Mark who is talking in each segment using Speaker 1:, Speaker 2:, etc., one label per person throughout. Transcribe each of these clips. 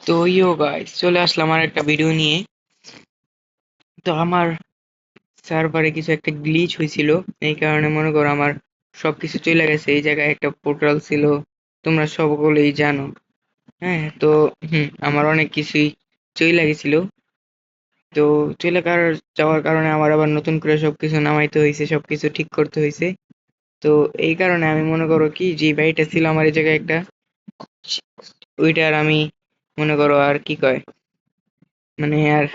Speaker 1: তো গাইস চলে আসলাম আর একটা ভিডিও নিয়ে। তো আমার সার্ভারে কিছু একটা গ্লিচ হয়েছিল, এই কারণে মনে করো আমার সবকিছু চলে গেছে। এই জায়গায় একটা পোর্টাল ছিল, তোমরা সকলেই জানো। হ্যাঁ, তো আমার অনেক কিছুই চলে গেছিল। তো যাওয়ার কারণে আমার আবার নতুন করে সবকিছু নামাইতে হয়েছে, সবকিছু ঠিক করতে হয়েছে। তো এই কারণে আমি মনে করো কি, যে বাড়িটা ছিল আমার এই জায়গায় একটা, ওইটার আমি মনে করো আর কি কয়, মানে আর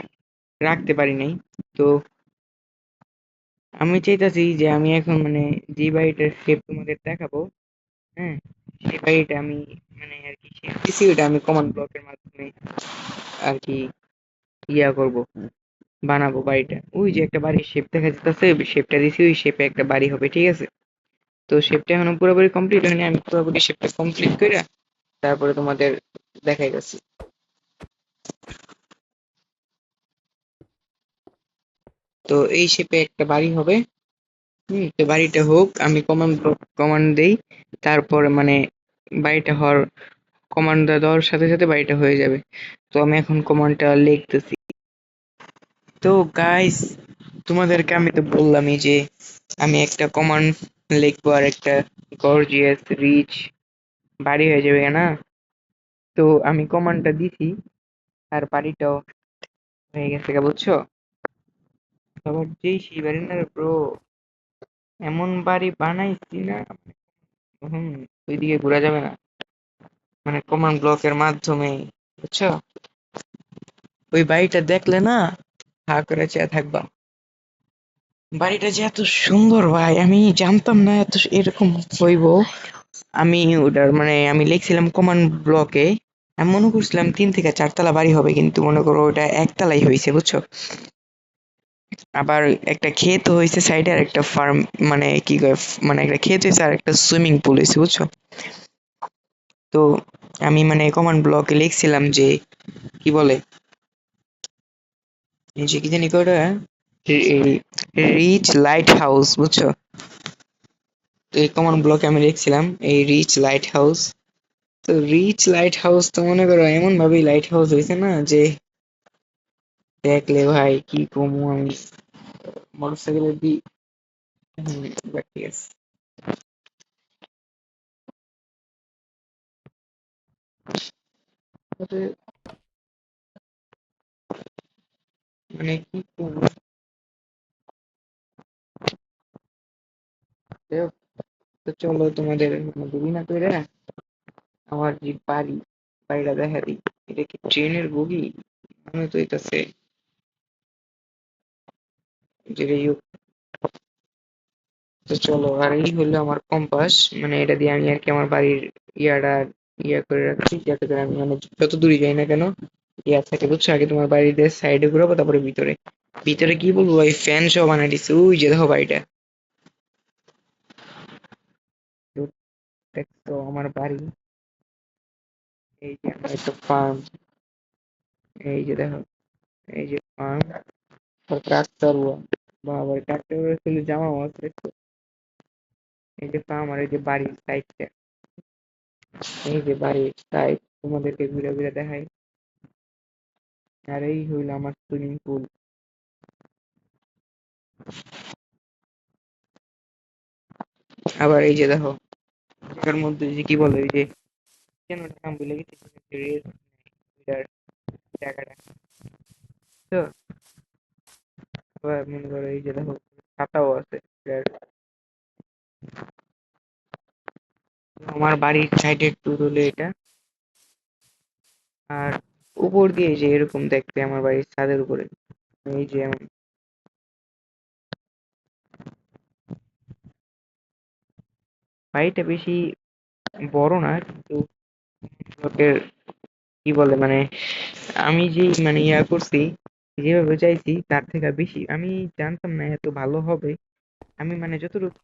Speaker 1: রাখতে পারি নাই। তো আমি চাইতাছি যে আমি এখন মানে যে বাড়িটার শেপ তোমাদের দেখাবো, হ্যাঁ, সেই বাড়িটা আমি মানে আর কি শেপ দিছি, ওটা আমি কমান্ড ব্লকের মাধ্যমে আর কি করব, বানাবো বাড়িটা। ওই যে একটা বাড়ির শেপ দেখা যাচ্ছে, শেপটা দিছি, ওই শেপে একটা বাড়ি হবে, ঠিক আছে? তো শেপটা এখনো পুরোপুরি কমপ্লিট হয়নি, আমি পুরোপুরি শেপটা কমপ্লিট করে তারপরে তোমাদের দেখাই যাচ্ছি। তো এই শেপে একটা বাড়ি হবে। তো বাড়িটা হোক, আমি কমান্ড দেই, তারপর মানে বাড়িটা হওয়ার কমান্ড দেওয়ার সাথে সাথে বাড়িটা হয়ে যাবে। তো আমি এখন কমান্ডটা লিখতেছি। তো গাইস, তোমাদেরকে আমি তো বললামই যে আমি একটা কমান্ড লিখবো আর একটা গর্জিয়াস রিচ বাড়ি হয়ে যাবে না। তো আমি কমান্ডটা দিছি, আর বাড়িটাও হয়ে গেছে গা, বুঝছো? আবার যেই সেই বাড়ি না ব্রো, এমন বাড়ি বানাইছি না। হম ওইদিকে ঘোরা যাবে না, মানে কমান্ড ব্লকের মাধ্যমে, বুঝছো? ওই বাড়িটা দেখলে না হা করে চেয়ে থাকবা। বাড়িটা যে এত সুন্দর ভাই, আমি জানতাম না এত এরকম হইব। আমি ওটার মানে আমি লিখছিলাম কমান্ড ব্লকে, আমি মনে করছিলাম 3 থেকে 4 তলা বাড়ি হবে, কিন্তু মনে করো ওটা একতলাই হয়েছে, বুঝছো? আবার একটা ক্ষেত হয়েছে সাইডে, আর একটা ফার্ম, মানে কি কয়, মানে একটা ক্ষেত হয়েছে আর একটা সুইমিং পুল হয়েছে, বুঝছো? তো আমি মানে কমান্ড ব্লকে লিখছিলাম যে কি বলে, এই যে কি জানি করে, রিচ লাইট হাউস, বুঝছো? তো এই কমান্ড ব্লকে আমি লিখছিলাম এই রিচ লাইট হাউস। তো রিচ লাইট হাউস তো মনে করো এমন ভাবেই লাইট হাউস হয়েছে না, যে দেখলে ভাই কি কমু আমি, মোটরসাইকেলের দি। বাট ঠিক আছে। তবে মানে কি করবো, যাই হোক, তো চলো তোমাদের দেরি না করে আমার যে বাড়িটা দেখা দিই। এটা কি ট্রেনের বগি? মনে তো হইতাছে। যেটাই হোক, তো চলো, আর এই হলো আমার কম্পাস, মানে এটা দিয়ে আমি আর কি আমার বাড়ির ইয়াটা করে রাখছি, যাতে করে আমি মানে যত দূরে যাই না কেন ইয়া থাকে, বুঝছো? আগে তোমার বাড়ির সাইডে ঘুরাবো, তারপরে ভিতরে। ভিতরে কি বলবো ভাই, ফ্যান সহ বানাই দিচ্ছে, ওই যে দেখো বাড়িটা। তো দেখছো আমার বাড়ি, এই যে আমার একটা ফার্ম, এই যে দেখো, এই যে ফার্ম, ট্রাক্টর, বাবা ট্রাক্টর চলে জামা আছে দেখছো? এই যে ফার্ম, আর এই যে বাড়ির সাইডটা, এই যে বাড়ির সাইড তোমাদেরকে ঘুরে ঘুরে দেখাই। আর এই হইল আমার সুইমিং পুল। আবার এই যে দেখো, এটার মধ্যে যে কি বলে, ওই যে কেন ওটার নাম ভুলে গেছি, রেস জায়গাটা। তো আবার মনে করো এই যে দেখো, ছাতাও আছে এটার। আমার বাড়ির সাইডে একটু হলে এটা, আর উপর দিয়ে যে এরকম দেখতে আমার বাড়ির ছাদের উপরে, এই যে বাড়িটা বেশি বড় না, কিন্তু লোকের কি বলে মানে, আমি যে মানে করছি, যেভাবে চাইছি তার থেকে বেশি, আমি জানতাম না এত ভালো হবে। আমি মানে যতটুকু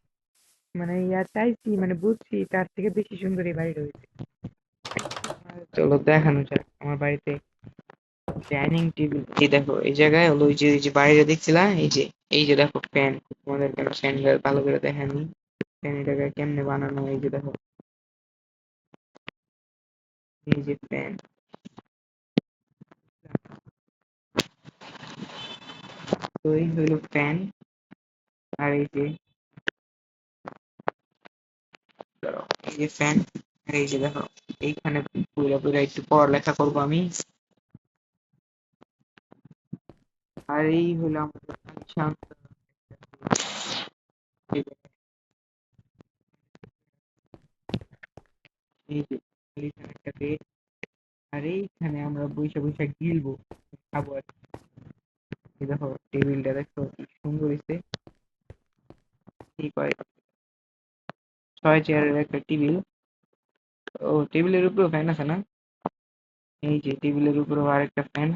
Speaker 1: মানে চাইছি, মানে বুঝছি, তার থেকে বেশি সুন্দর এই বাড়িটা হয়েছে। চলো দেখানো যাক আমার বাড়িতে ডাইনিং টেবিল। এই দেখো, এই জায়গায় হলো ওই যে বাইরে দেখছিলাম, এই যে দেখো ফ্যান। তোমাদের কেন ফ্যান ভালো করে দেখানি, ফ্যান এই জায়গায় কেমনে বানানো, এই যে দেখো, এই যে ফ্যান, এই হইলো ফ্যান। আর এই যে এই যে ফ্যান। আর এই যে দেখো এইখানে পুরা পুরা একটু পড়ালেখা করবো আমি। আর এই হলো আমাদের শান্ত। এই যে এইখানে একটা বেড। আর এইখানে আমরা বৈশা বৈশা গিলবো, খাবো আর কি। এই দেখো টেবিলটা দেখো কি সুন্দর হয়েছে। এই কয় 6 চেয়ারের একটা টেবিল। ও টেবিলের উপরেও ফ্যান আছে না? এই যে টেবিলের উপরেও আরেকটা ফ্যান।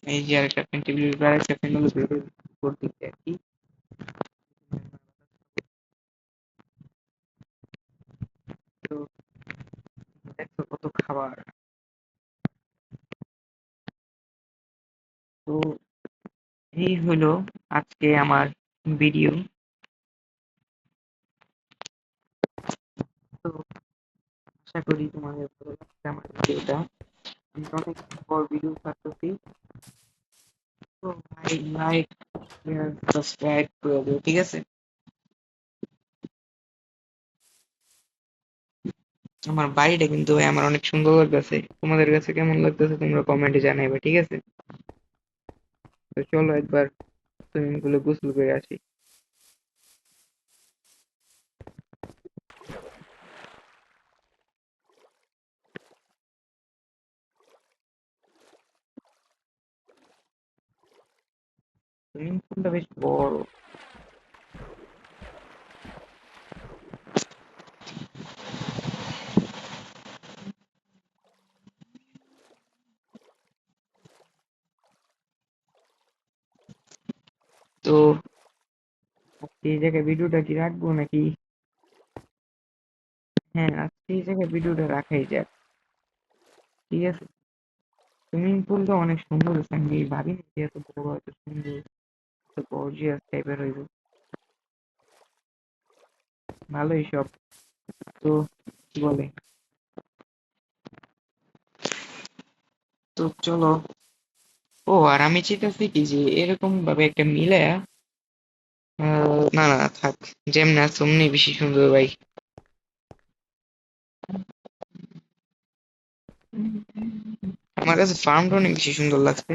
Speaker 1: এই যে আরেকটা ফ্যান, টেবিলের উপরে আরেকটা ফ্যান হলো বেডের উপর দিকে আর কি। তো দেখো কত খাবার। তো এই হলো আজকে আমার ভিডিও। তো আশা করি তোমাদের ভালো লাগছে আমার ভিডিওটা। আমি অনেক পর ভিডিও ছাড়তেছি। তো ভাই লাইক শেয়ার সাবস্ক্রাইব করে দিও, ঠিক আছে? আমার বাড়িটা কিন্তু ভাই আমার অনেক সুন্দর লাগতেছে। তোমাদের কাছে কেমন লাগতেছে তোমরা কমেন্টে জানাইবে, ঠিক আছে? তো চলো একবার সুইমিং পুলে গোসল করে আসি। সুইমিং পুলটা বেশ বড়। তো আজকে এই জায়গায় ভিডিওটা কি রাখবো নাকি? হ্যাঁ, আজকে এই জায়গায় ভিডিওটা রাখাই যাক, ঠিক আছে? সুইমিং পুলটা অনেক সুন্দর হয়েছে, আমি ভাবিনি যে এত বড় এত সুন্দর এত গর্জিয়াস টাইপের হইব। ভালোই সব। তো কি বলে, তো চলো। ও আর আমি চাইতেছি কি যে এরকম ভাবে একটা মিলায়া না না থাক, যেমনি আছে অমনি বেশি সুন্দর ভাই। আমার কাছে ফার্মটা অনেক বেশি সুন্দর লাগছে।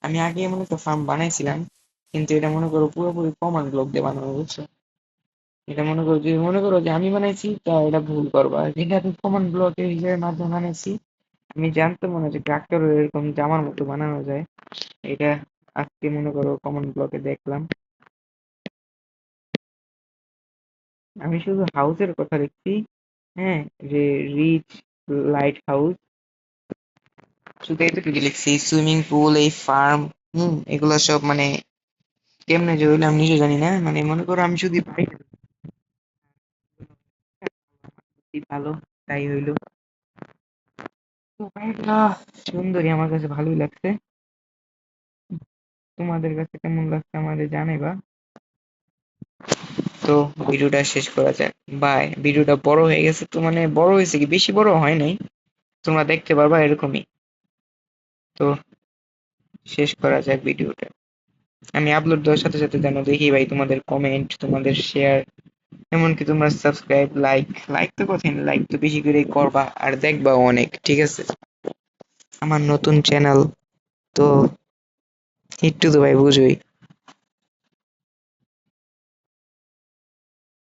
Speaker 1: আমি আগে এমন একটা ফার্ম বানাইছিলাম, কিন্তু এটা মনে করো পুরোপুরি কমান্ড ব্লক দিয়ে বানানো, বুঝছো? এটা মনে করো যে আমি বানাইছি তা এটা ভুল করবা, যেটা আমি কমান্ড ব্লকের হিসেবে মাধ্যমে বানাইছি। আমি জানতে মনে হচ্ছে ট্রাক্টর এরকম জামার মতো বানানো যায়। এটা আজকে মনে করো কমান্ড ব্লকে দেখলাম। আমি শুধু হাউসের কথা লিখছি। হ্যাঁ, যে রিচ লাইট হাউস, শুধু এতটুকু লিখছি। সুইমিং পুল, এই ফার্ম, এগুলো সব মানে কেমনে যে হইলো আমি নিজে জানি না। মানে মনে করো আমি শুধু ভালো, তাই হইলো। তো ভাইয়া সুন্দরী, আমার কাছে ভালোই লাগছে। তোমাদের কাছে কেমন লাগছে আমাদের জানাইবা। তো ভিডিওটা শেষ করা যাক। বাই। ভিডিওটা বড় হয়ে গেছে তো, মানে বড় হয়েছে কি বেশি বড় হয় নাই, তোমরা দেখতে পারবা এরকমই। তো শেষ করা যাক ভিডিওটা। আমি আপলোড দেওয়ার সাথে সাথে যেন দেখি ভাই তোমাদের কমেন্ট, তোমাদের শেয়ার, এমনকি তোমরা সাবস্ক্রাইব, লাইক। লাইক তো কথাই না, লাইক তো বেশি করে করবা আর দেখবা অনেক, ঠিক আছে? আমার নতুন চ্যানেল তো একটু তো ভাই বুঝোই।